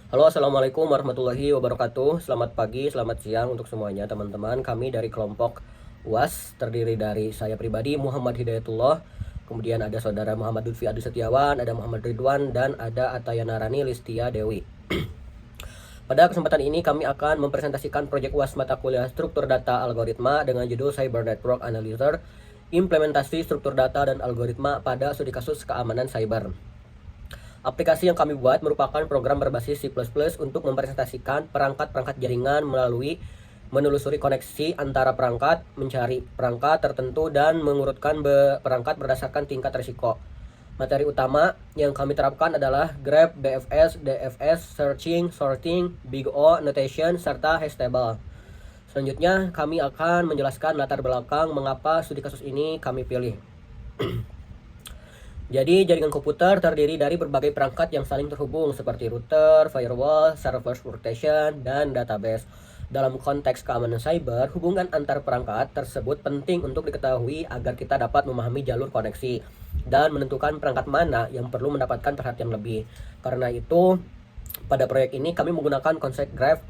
Halo, assalamualaikum warahmatullahi wabarakatuh. Selamat pagi, selamat siang untuk semuanya, teman-teman. Kami dari kelompok UAS terdiri dari saya pribadi, Muhammad Hidayatullah. Kemudian ada saudara Muhammad Lutfi Adi Setiawan, ada Muhammad Ridwan, dan ada Atayana Rani Listia Dewi. Pada kesempatan ini kami akan mempresentasikan proyek UAS mata kuliah struktur data algoritma dengan judul Cyber Network Analyzer, implementasi struktur data dan algoritma pada studi kasus keamanan cyber. Aplikasi yang kami buat merupakan program berbasis C++ untuk mempresentasikan perangkat-perangkat jaringan melalui menelusuri koneksi antara perangkat, mencari perangkat tertentu, dan mengurutkan perangkat berdasarkan tingkat risiko. Materi utama yang kami terapkan adalah grep, BFS, DFS, searching, sorting, big O, notation, serta hash table. Selanjutnya, kami akan menjelaskan latar belakang mengapa studi kasus ini kami pilih. Jadi, jaringan komputer terdiri dari berbagai perangkat yang saling terhubung seperti router, firewall, server workstation, dan database. Dalam konteks keamanan cyber, hubungan antar perangkat tersebut penting untuk diketahui agar kita dapat memahami jalur koneksi dan menentukan perangkat mana yang perlu mendapatkan perhatian lebih. Karena itu, pada proyek ini kami menggunakan konsep graph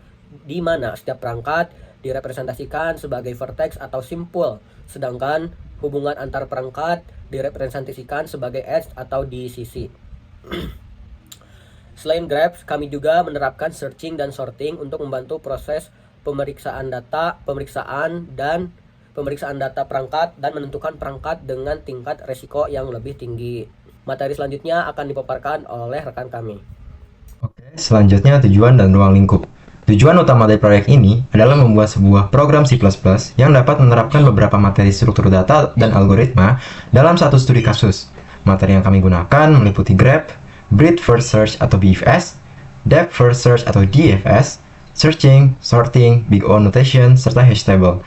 di mana setiap perangkat direpresentasikan sebagai vertex atau simpul, sedangkan hubungan antar perangkat direpresentasikan sebagai edge atau di sisi. Selain graph, kami juga menerapkan searching dan sorting untuk membantu proses pemeriksaan data perangkat dan menentukan perangkat dengan tingkat resiko yang lebih tinggi. Materi selanjutnya akan dipaparkan oleh rekan kami. Oke, selanjutnya tujuan dan ruang lingkup. Tujuan utama dari proyek ini adalah membuat sebuah program C++ yang dapat menerapkan beberapa materi struktur data dan algoritma dalam satu studi kasus. Materi yang kami gunakan meliputi grep, breadth first search atau BFS, depth first search atau DFS, searching, sorting, big O notation, serta hash table.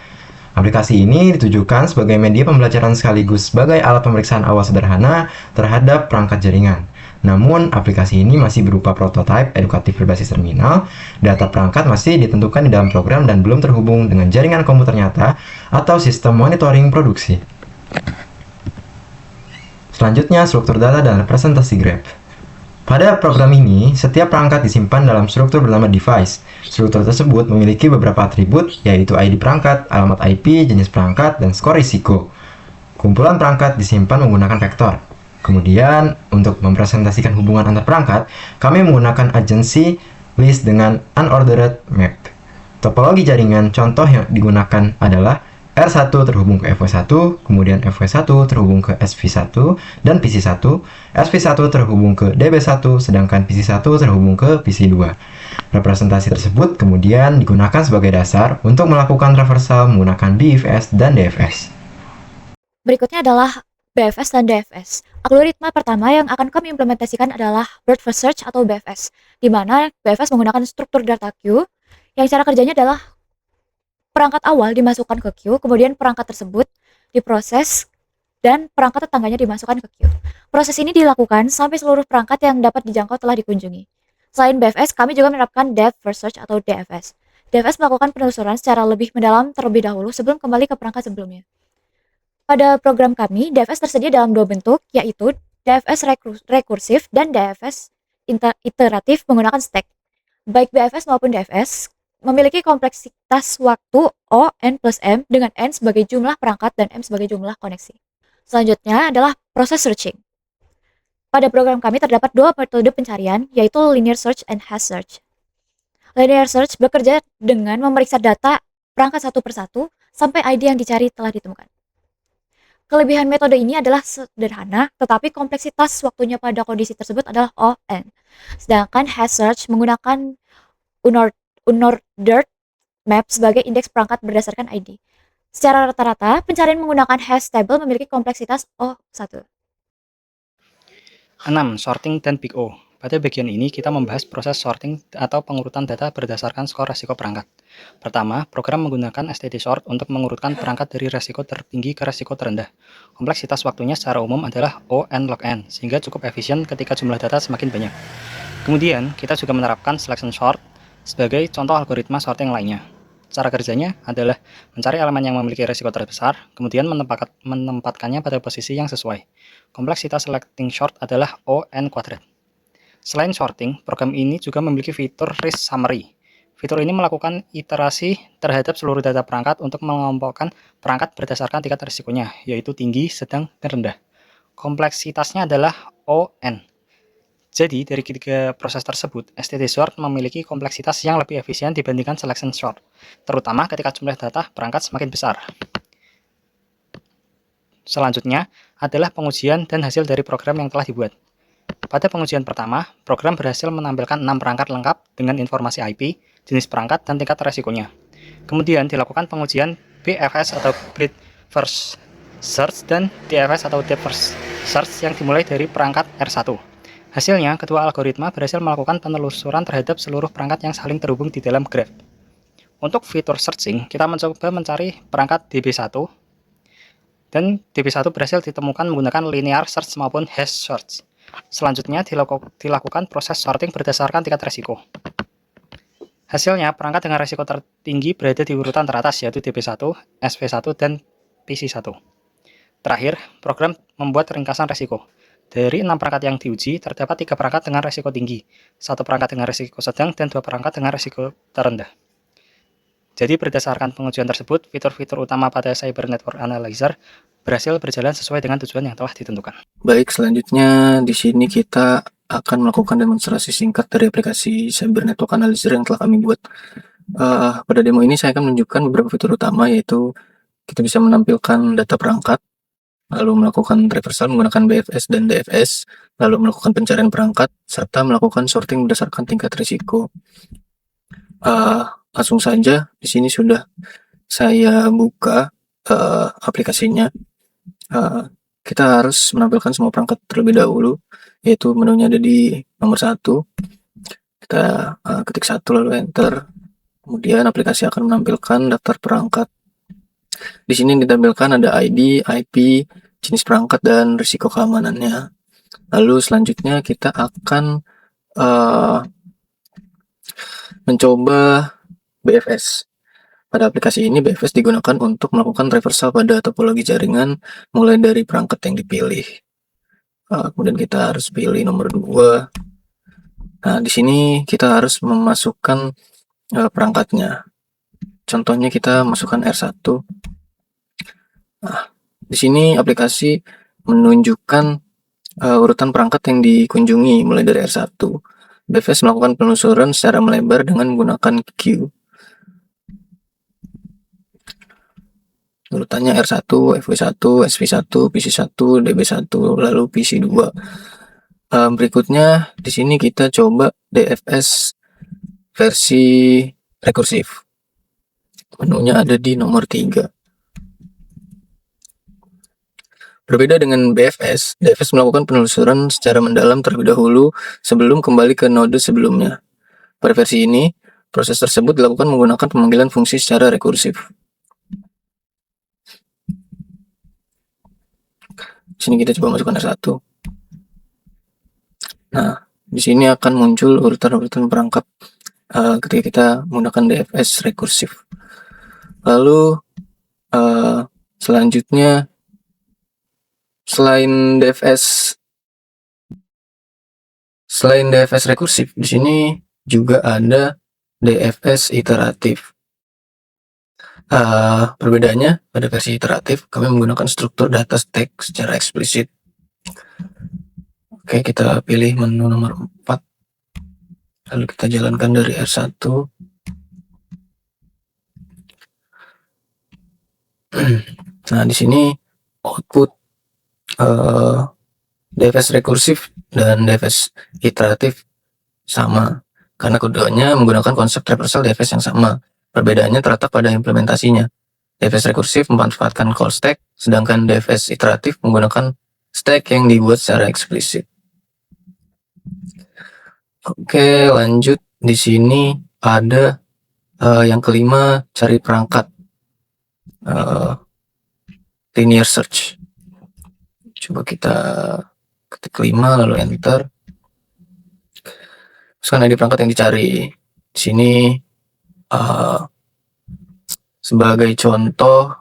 Aplikasi ini ditujukan sebagai media pembelajaran sekaligus sebagai alat pemeriksaan awal sederhana terhadap perangkat jaringan. Namun, aplikasi ini masih berupa prototipe edukatif berbasis terminal, data perangkat masih ditentukan di dalam program dan belum terhubung dengan jaringan komputer nyata atau sistem monitoring produksi. Selanjutnya, struktur data dan representasi graph. Pada program ini, setiap perangkat disimpan dalam struktur bernama device. Struktur tersebut memiliki beberapa atribut, yaitu ID perangkat, alamat IP, jenis perangkat, dan skor risiko. Kumpulan perangkat disimpan menggunakan vektor. Kemudian, untuk mempresentasikan hubungan antar perangkat, kami menggunakan agency list dengan unordered map. Topologi jaringan contoh yang digunakan adalah R1 terhubung ke FW1, kemudian FW1 terhubung ke SV1 dan PC1, SV1 terhubung ke DB1, sedangkan PC1 terhubung ke PC2. Representasi tersebut kemudian digunakan sebagai dasar untuk melakukan traversal menggunakan BFS dan DFS. Berikutnya adalah BFS dan DFS. Algoritma pertama yang akan kami implementasikan adalah Breadth First Search atau BFS, di mana BFS menggunakan struktur data queue yang cara kerjanya adalah perangkat awal dimasukkan ke queue, kemudian perangkat tersebut diproses dan perangkat tetangganya dimasukkan ke queue. Proses ini dilakukan sampai seluruh perangkat yang dapat dijangkau telah dikunjungi. Selain BFS, kami juga menerapkan Depth First Search atau DFS. DFS melakukan penelusuran secara lebih mendalam terlebih dahulu sebelum kembali ke perangkat sebelumnya. Pada program kami, DFS tersedia dalam dua bentuk, yaitu DFS rekursif dan DFS iteratif menggunakan stack. Baik BFS maupun DFS memiliki kompleksitas waktu O, N plus M dengan N sebagai jumlah perangkat dan M sebagai jumlah koneksi. Selanjutnya adalah proses searching. Pada program kami terdapat dua metode pencarian, yaitu linear search and hash search. Linear search bekerja dengan memeriksa data perangkat satu persatu sampai ID yang dicari telah ditemukan. Kelebihan metode ini adalah sederhana, tetapi kompleksitas waktunya pada kondisi tersebut adalah O, N. Sedangkan hash search menggunakan unordered map sebagai indeks perangkat berdasarkan ID. Secara rata-rata, pencarian menggunakan hash table memiliki kompleksitas O1. 6. Sorting dan Big O. Pada bagian ini, kita membahas proses sorting atau pengurutan data berdasarkan skor resiko perangkat. Pertama, program menggunakan std sort untuk mengurutkan perangkat dari resiko tertinggi ke resiko terendah. Kompleksitas waktunya secara umum adalah O n log n, sehingga cukup efisien ketika jumlah data semakin banyak. Kemudian, kita juga menerapkan selection sort sebagai contoh algoritma sorting lainnya. Cara kerjanya adalah mencari elemen yang memiliki risiko terbesar, kemudian menempatkannya pada posisi yang sesuai. Kompleksitas selecting sort adalah O n kuadrat. Selain sorting, program ini juga memiliki fitur risk summary. Fitur ini melakukan iterasi terhadap seluruh data perangkat untuk mengelompokkan perangkat berdasarkan tingkat risikonya, yaitu tinggi, sedang, dan rendah. Kompleksitasnya adalah ON. Jadi, dari ketiga proses tersebut, STT sort memiliki kompleksitas yang lebih efisien dibandingkan selection sort, terutama ketika jumlah data perangkat semakin besar. Selanjutnya adalah pengujian dan hasil dari program yang telah dibuat. Pada pengujian pertama, program berhasil menampilkan 6 perangkat lengkap dengan informasi IP, jenis perangkat, dan tingkat resikonya. Kemudian dilakukan pengujian BFS atau Breadth First Search dan DFS atau Depth First Search yang dimulai dari perangkat R1. Hasilnya, kedua algoritma berhasil melakukan penelusuran terhadap seluruh perangkat yang saling terhubung di dalam graph. Untuk fitur searching, kita mencoba mencari perangkat DB1, dan DB1 berhasil ditemukan menggunakan linear search maupun hash search. Selanjutnya dilakukan proses sorting berdasarkan tingkat resiko. Hasilnya, perangkat dengan resiko tertinggi berada di urutan teratas, yaitu DB1, SV1, dan PC1. Terakhir, program membuat ringkasan resiko. Dari 6 perangkat yang diuji, terdapat 3 perangkat dengan resiko tinggi, 1 perangkat dengan resiko sedang, dan 2 perangkat dengan resiko terendah. Jadi berdasarkan pengujian tersebut, fitur-fitur utama pada Cyber Network Analyzer berhasil berjalan sesuai dengan tujuan yang telah ditentukan. Baik, selanjutnya di sini kita akan melakukan demonstrasi singkat dari aplikasi Cyber Network Analyzer yang telah kami buat. Pada demo ini saya akan menunjukkan beberapa fitur utama, yaitu kita bisa menampilkan data perangkat, lalu melakukan reversal menggunakan BFS dan DFS, lalu melakukan pencarian perangkat, serta melakukan sorting berdasarkan tingkat risiko. Langsung saja, di sini sudah saya buka aplikasinya. Kita harus menampilkan semua perangkat terlebih dahulu, yaitu menunya ada di nomor 1. Kita ketik 1 lalu enter. Kemudian aplikasi akan menampilkan daftar perangkat. Di sini ditampilkan ada ID, IP, jenis perangkat, dan risiko keamanannya. Lalu selanjutnya kita akan mencoba BFS. Pada aplikasi ini, BFS digunakan untuk melakukan reversal pada topologi jaringan mulai dari perangkat yang dipilih. Kemudian kita harus pilih nomor 2. Nah, di sini kita harus memasukkan perangkatnya. Contohnya kita masukkan R1. Nah, di sini aplikasi menunjukkan urutan perangkat yang dikunjungi mulai dari R1. BFS melakukan penelusuran secara melebar dengan menggunakan queue. Urutannya R1, FW1, SV1, PC1, DB1, lalu PC2. Berikutnya di sini kita coba DFS versi rekursif. Menunya ada di nomor 3. Berbeda dengan BFS, DFS melakukan penelusuran secara mendalam terlebih dahulu sebelum kembali ke node sebelumnya. Pada versi ini, proses tersebut dilakukan menggunakan pemanggilan fungsi secara rekursif. Di sini kita coba masukkan R1. Nah, di sini akan muncul urutan-urutan perangkat ketika kita menggunakan DFS rekursif. Lalu selanjutnya, selain DFS rekursif, di sini juga ada DFS iteratif. Perbedaannya, pada versi iteratif kami menggunakan struktur data stack secara eksplisit. Oke, kita pilih menu nomor 4, lalu kita jalankan dari R1. Nah, di sini output DFS rekursif dan DFS iteratif sama, karena keduanya menggunakan konsep reversal DFS yang sama. Perbedaannya terletak pada implementasinya. DFS rekursif memanfaatkan call stack, sedangkan DFS iteratif menggunakan stack yang dibuat secara eksplisit. Oke, lanjut. Di sini ada yang kelima, cari perangkat, linear search. Coba kita ketik 5 lalu enter. Sekarang ada perangkat yang dicari. Di sini sebagai contoh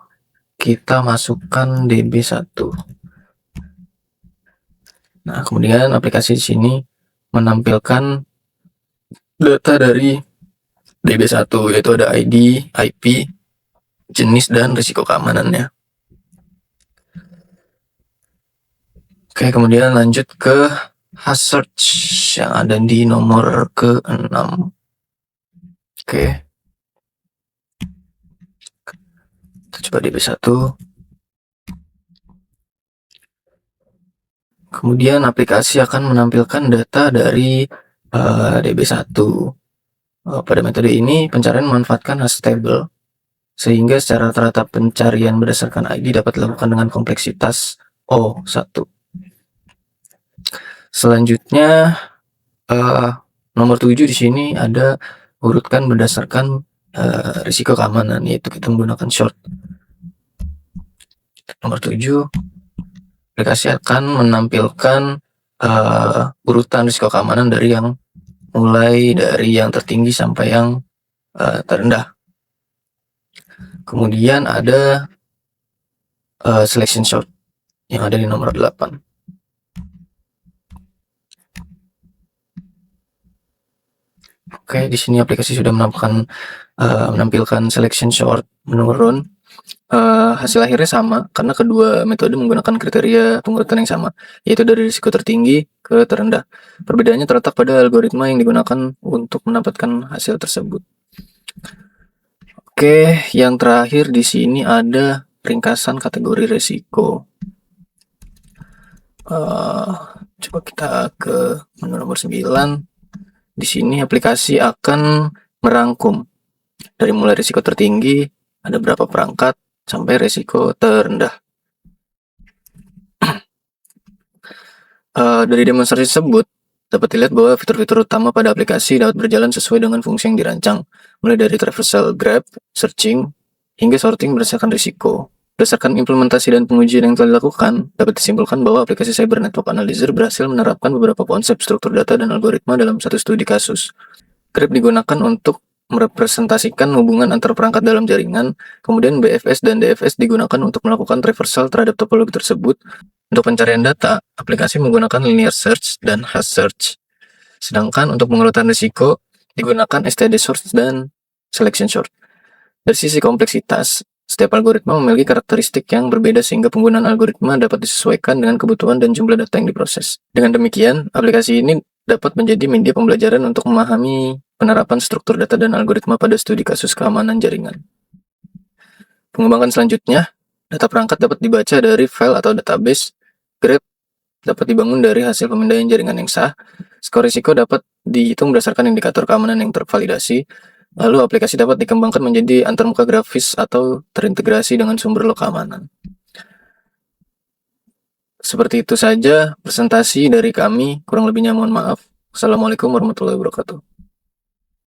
kita masukkan DB1. Nah, kemudian aplikasi di sini menampilkan data dari DB1, yaitu ada ID, IP, jenis, dan risiko keamanannya. Oke, kemudian lanjut ke hash search yang ada di nomor ke-6. Oke. Kita coba DB1. Kemudian aplikasi akan menampilkan data dari DB1. Pada metode ini, pencarian memanfaatkan hash table, sehingga secara rata-rata pencarian berdasarkan ID dapat dilakukan dengan kompleksitas O1. Selanjutnya, nomor 7 di sini ada urutkan berdasarkan risiko keamanan, yaitu kita menggunakan short. Nomor 7, aplikasi akan menampilkan urutan risiko keamanan dari yang mulai dari yang tertinggi sampai yang terendah. Kemudian ada selection short yang ada di nomor 8. Oke, di sini aplikasi sudah menampilkan selection short menurun. Hasil akhirnya sama karena kedua metode menggunakan kriteria pengurutan yang sama, yaitu dari risiko tertinggi ke terendah. Perbedaannya terletak pada algoritma yang digunakan untuk mendapatkan hasil tersebut. Oke, yang terakhir di sini ada ringkasan kategori risiko. Coba kita ke menu nomor 9. Di sini aplikasi akan merangkum dari mulai risiko tertinggi, ada berapa perangkat, sampai risiko terendah. Dari demonstrasi tersebut, dapat dilihat bahwa fitur-fitur utama pada aplikasi dapat berjalan sesuai dengan fungsi yang dirancang, mulai dari traversal grab, searching, hingga sorting berdasarkan risiko. Berdasarkan implementasi dan pengujian yang telah dilakukan, dapat disimpulkan bahwa aplikasi Cyber Network Analyzer berhasil menerapkan beberapa konsep struktur data dan algoritma dalam satu studi kasus. Grab digunakan untuk merepresentasikan hubungan antar perangkat dalam jaringan, kemudian BFS dan DFS digunakan untuk melakukan traversal terhadap topologi tersebut. Untuk pencarian data, aplikasi menggunakan linear search dan hash search. Sedangkan untuk pengurutan risiko, digunakan STD source dan selection short. Dari sisi kompleksitas, setiap algoritma memiliki karakteristik yang berbeda sehingga penggunaan algoritma dapat disesuaikan dengan kebutuhan dan jumlah data yang diproses. Dengan demikian, aplikasi ini dapat menjadi media pembelajaran untuk memahami penerapan struktur data dan algoritma pada studi kasus keamanan jaringan. Pengembangan selanjutnya, data perangkat dapat dibaca dari file atau database. Grab dapat dibangun dari hasil pemindaian jaringan yang sah. Skor risiko dapat dihitung berdasarkan indikator keamanan yang tervalidasi. Lalu aplikasi dapat dikembangkan menjadi antarmuka grafis atau terintegrasi dengan sumber log keamanan. Seperti itu saja presentasi dari kami, kurang lebihnya mohon maaf. Assalamualaikum warahmatullahi wabarakatuh.